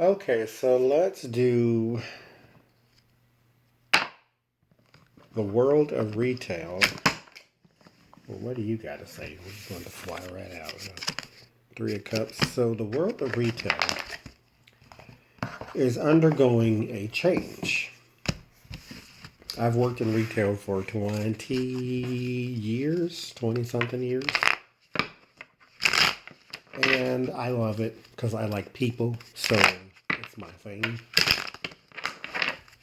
Okay, so let's do the world of retail. Well, what do you got to say? We're just going to fly right out. Three of Cups. So the world of retail is undergoing a change. I've worked in retail for 20 years, 20 something years. And I love it because I like people. So it's my thing.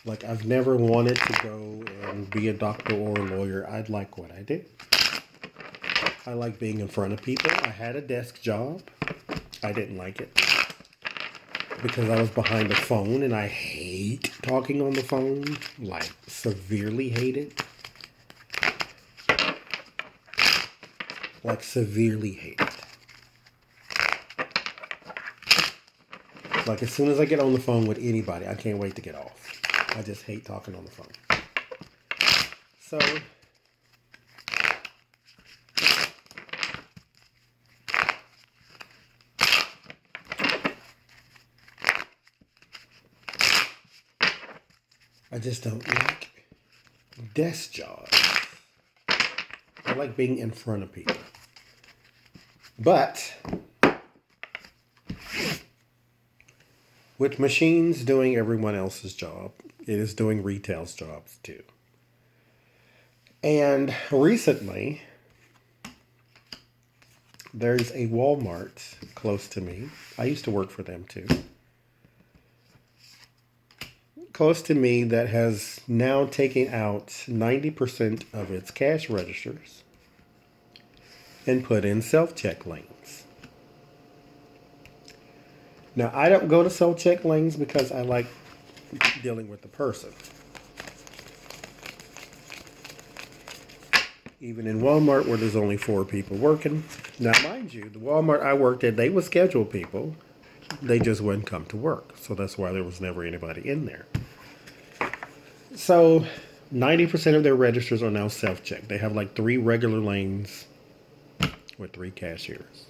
Like, I've never wanted to go and be a doctor or a lawyer. I'd like what I did. I like being in front of people. I had a desk job. I didn't like it because I was behind a phone and I hate talking on the phone. Like, severely hate it. Like, severely hate it. Like, as soon as I get on the phone with anybody, I can't wait to get off. I just hate talking on the phone. So, I just don't like desk jobs. I like being in front of people. But with machines doing everyone else's job, it is doing retail's jobs too. And recently, there's a Walmart close to me. I used to work for them too. Close to me that has now taken out 90% of its cash registers and put in self-check lanes. Now, I don't go to self-check lanes because I like dealing with the person. Even in Walmart where there's only 4 people working. Now, mind you, the Walmart I worked at, they would schedule people. They just wouldn't come to work. So that's why there was never anybody in there. So 90% of their registers are now self-check. They have like 3 regular lanes with 3 cashiers.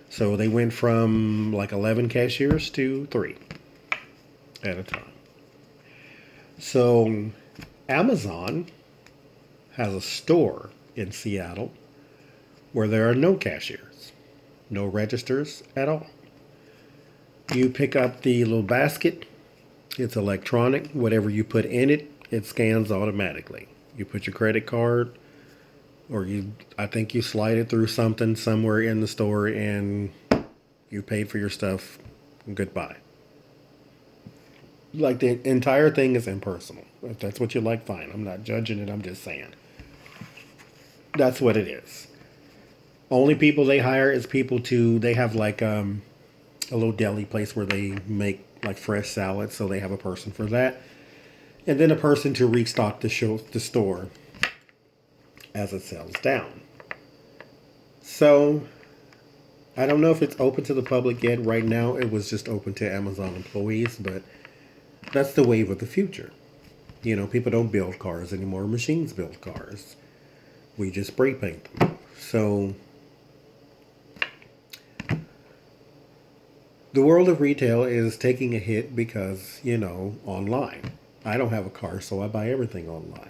So they went from like 11 cashiers to 3 at a time. So Amazon has a store in Seattle where there are no cashiers, no registers at all. You pick up the little basket, it's electronic. Whatever you put in it, it scans automatically. You put your credit card, or I think you slide it through something somewhere in the store and you paid for your stuff. Goodbye. Like, the entire thing is impersonal. If that's what you like, fine. I'm not judging it. I'm just saying. That's what it is. Only people they hire is people they have like a little deli place where they make like fresh salads. So they have a person for that. And then a person to restock the store as it sells down. So I don't know if it's open to the public yet. Right now, it was just open to Amazon employees, but that's the wave of the future. You know, people don't build cars anymore. Machines build cars. We just spray paint them. So the world of retail is taking a hit because, online. I don't have a car, so I buy everything online.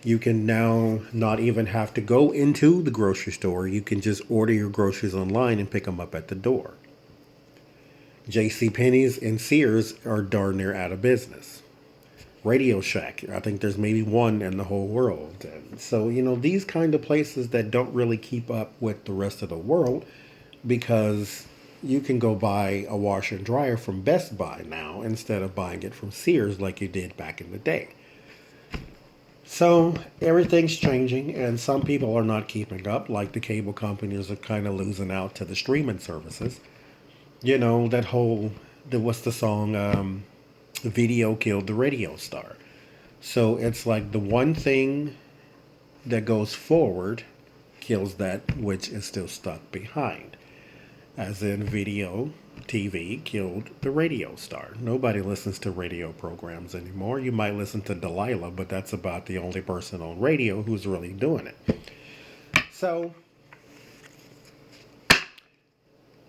You can now not even have to go into the grocery store. You can just order your groceries online and pick them up at the door. J.C. Penney's and Sears are darn near out of business. Radio Shack, I think there's maybe one in the whole world. And so, these kind of places that don't really keep up with the rest of the world, because you can go buy a washer and dryer from Best Buy now instead of buying it from Sears like you did back in the day. So everything's changing, and some people are not keeping up, like the cable companies are kind of losing out to the streaming services. That whole, what's the song? Video killed the radio star. So it's like the one thing that goes forward kills that which is still stuck behind. As in, video, TV killed the radio star. Nobody listens to radio programs anymore. You might listen to Delilah, but that's about the only person on radio who's really doing it. So,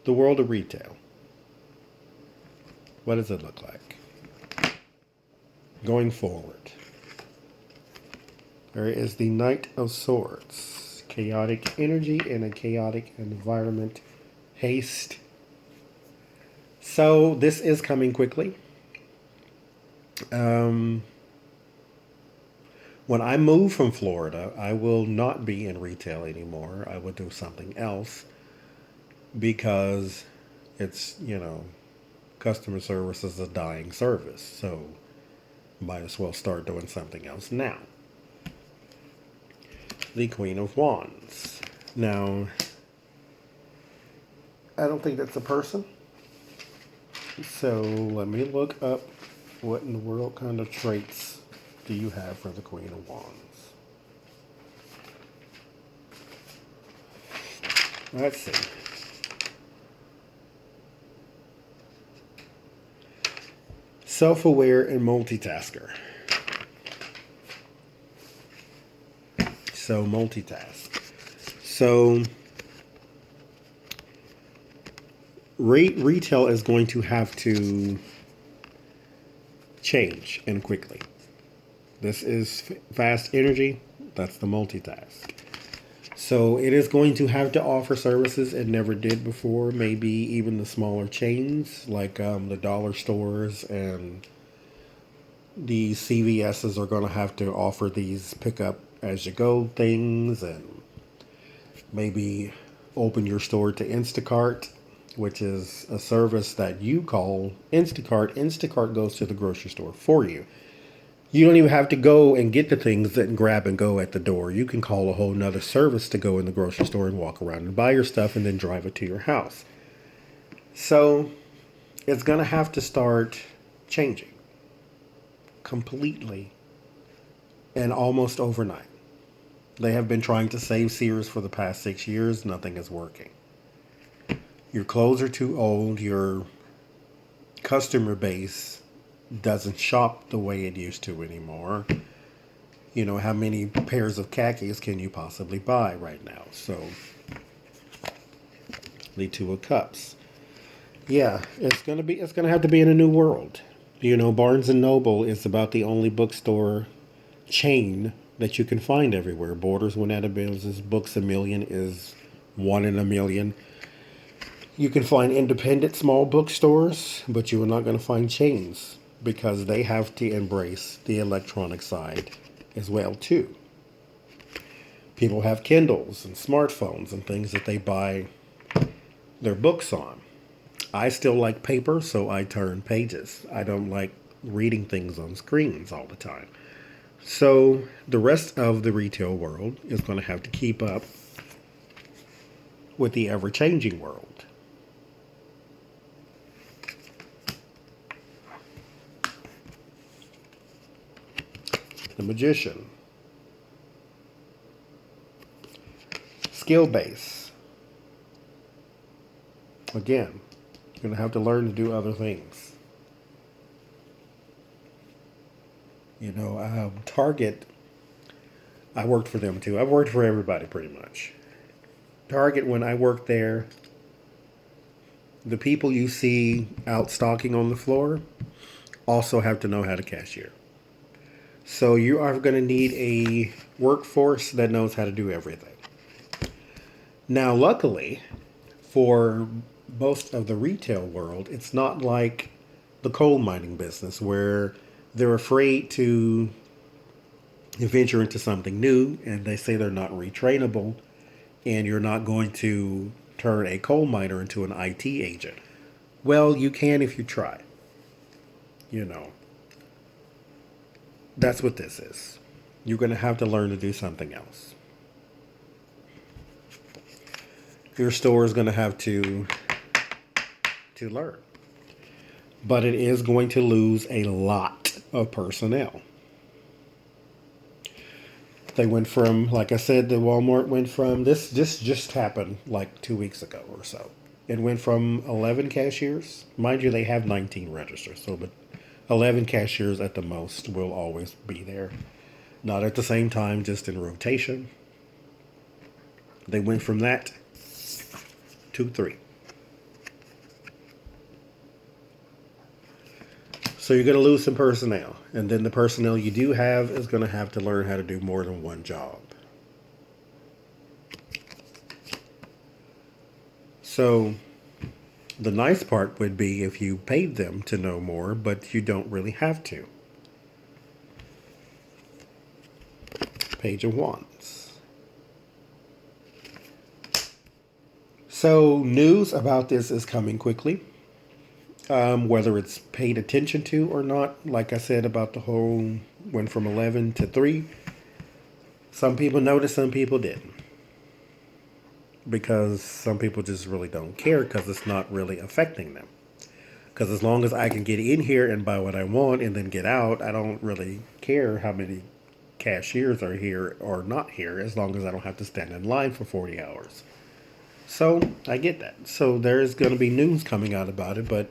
the world of retail. What does it look like? Going forward. There is the Knight of Swords. Chaotic energy in a chaotic environment. Haste. So this is coming quickly. When I move from Florida, I will not be in retail anymore. I will do something else because it's, customer service is a dying service. So might as well start doing something else now. The Queen of Wands. Now, I don't think that's a person. So let me look up what in the world kind of traits do you have for the Queen of Wands. Let's see. Self-aware and multitasker. So multitask. So retail is going to have to change and quickly. This is fast energy. That's the multitask. So it is going to have to offer services it never did before. Maybe even the smaller chains like the dollar stores and the CVSs are going to have to offer these pick up as you go things, and maybe open your store to Instacart, which is a service that you call Instacart. Instacart goes to the grocery store for you. You don't even have to go and get the things and grab and go at the door. You can call a whole nother service to go in the grocery store and walk around and buy your stuff and then drive it to your house. So it's going to have to start changing completely and almost overnight. They have been trying to save Sears for the past 6 years. Nothing is working. Your clothes are too old. Your customer base doesn't shop the way it used to anymore. How many pairs of khakis can you possibly buy right now? So, the Two of Cups. Yeah, it's gonna have to be in a new world. Barnes and Noble is about the only bookstore chain that you can find everywhere. Borders went out of business. Books A Million is one in a million. You can find independent small bookstores, but you are not going to find chains because they have to embrace the electronic side as well too. People have Kindles and smartphones and things that they buy their books on. I still like paper, so I turn pages. I don't like reading things on screens all the time. So the rest of the retail world is going to have to keep up with the ever-changing world. The Magician. Skill base. Again, you're going to have to learn to do other things. Target, I worked for them too. I've worked for everybody pretty much. Target, when I worked there, the people you see out stocking on the floor also have to know how to cashier. So you are going to need a workforce that knows how to do everything. Now, luckily, for most of the retail world, it's not like the coal mining business where they're afraid to venture into something new and they say they're not retrainable, and you're not going to turn a coal miner into an IT agent. Well, you can if you try. That's what this is. You're going to have to learn to do something else. Your store is going to have to learn. But it is going to lose a lot of personnel. They went from, like I said, the Walmart went from, this just happened like 2 weeks ago or so. It went from 11 cashiers. Mind you, they have 19 registers, but 11 cashiers at the most will always be there. Not at the same time, just in rotation. They went from that to 3. So you're going to lose some personnel. And then the personnel you do have is going to have to learn how to do more than one job. So the nice part would be if you paid them to know more, but you don't really have to. Page of Wands. So news about this is coming quickly. Whether it's paid attention to or not, like I said about the whole went from 11 to 3. Some people noticed, some people didn't. Because some people just really don't care because it's not really affecting them. Because as long as I can get in here and buy what I want and then get out, I don't really care how many cashiers are here or not here, as long as I don't have to stand in line for 40 hours. So I get that. So there's going to be news coming out about it, but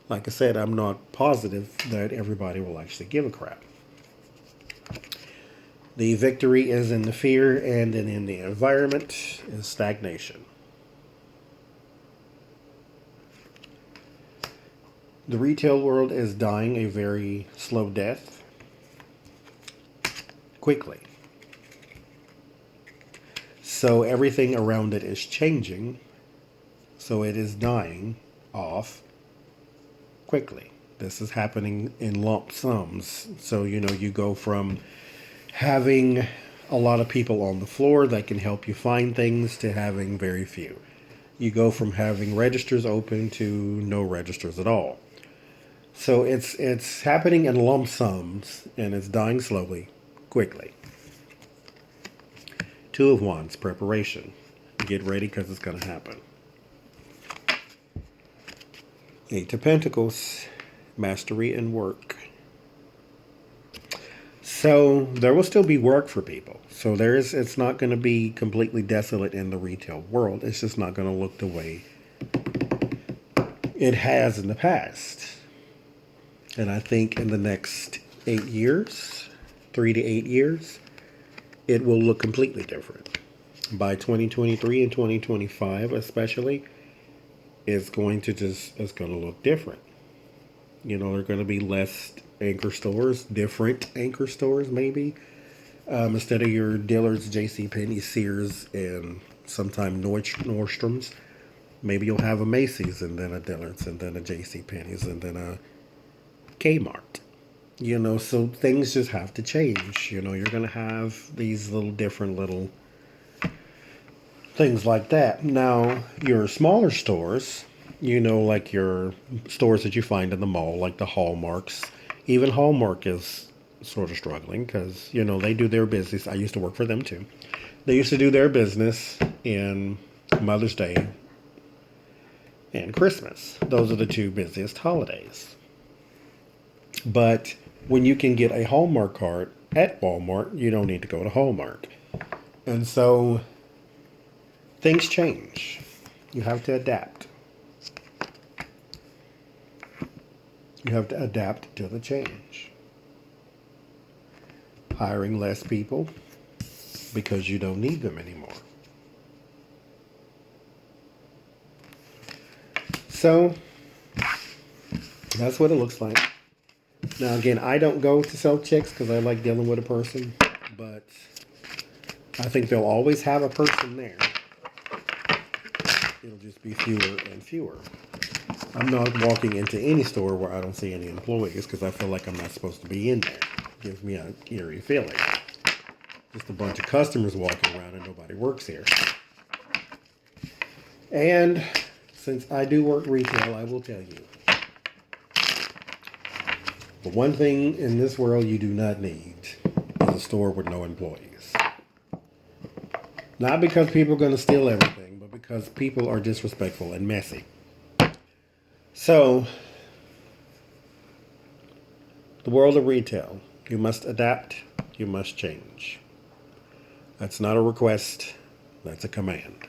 like I said, I'm not positive that everybody will actually give a crap. The victory is in the fear, and then in the environment is stagnation. The retail world is dying a very slow death quickly. So everything around it is changing, so it is dying off quickly. This is happening in lump sums. So, you go from having a lot of people on the floor that can help you find things to having very few. You go from having registers open to no registers at all. So it's happening in lump sums, and it's dying slowly, quickly. Two of Wands, preparation. Get ready because it's going to happen. Eight of Pentacles, mastery and work. So there will still be work for people. So it's not going to be completely desolate in the retail world. It's just not going to look the way it has in the past. And I think in the next 8 years, 3 to 8 years, it will look completely different. By 2023 and 2025 especially, it's going to look different. There are going to be less anchor stores, different anchor stores maybe. Instead of your Dillard's, JCPenney, Sears, and sometime Nordstrom's, maybe you'll have a Macy's and then a Dillard's and then a JCPenney's and then a Kmart. So things just have to change. You're going to have these different little things like that. Now, your smaller stores, like your stores that you find in the mall, like the Hallmarks. Even Hallmark is sort of struggling because, they do their business. I used to work for them too. They used to do their business in Mother's Day and Christmas. Those are the two busiest holidays. But when you can get a Hallmark card at Walmart, you don't need to go to Hallmark. And so things change. You have to adapt. You have to adapt to the change. Hiring less people because you don't need them anymore. So that's what it looks like. Now again, I don't go to self-checks because I like dealing with a person, but I think they'll always have a person there. It'll just be fewer and fewer. I'm not walking into any store where I don't see any employees because I feel like I'm not supposed to be in there. It gives me an eerie feeling. Just a bunch of customers walking around and nobody works here. And since I do work retail, I will tell you. The one thing in this world you do not need is a store with no employees. Not because people are going to steal everything, but because people are disrespectful and messy. So, the world of retail, you must adapt, you must change. That's not a request, that's a command.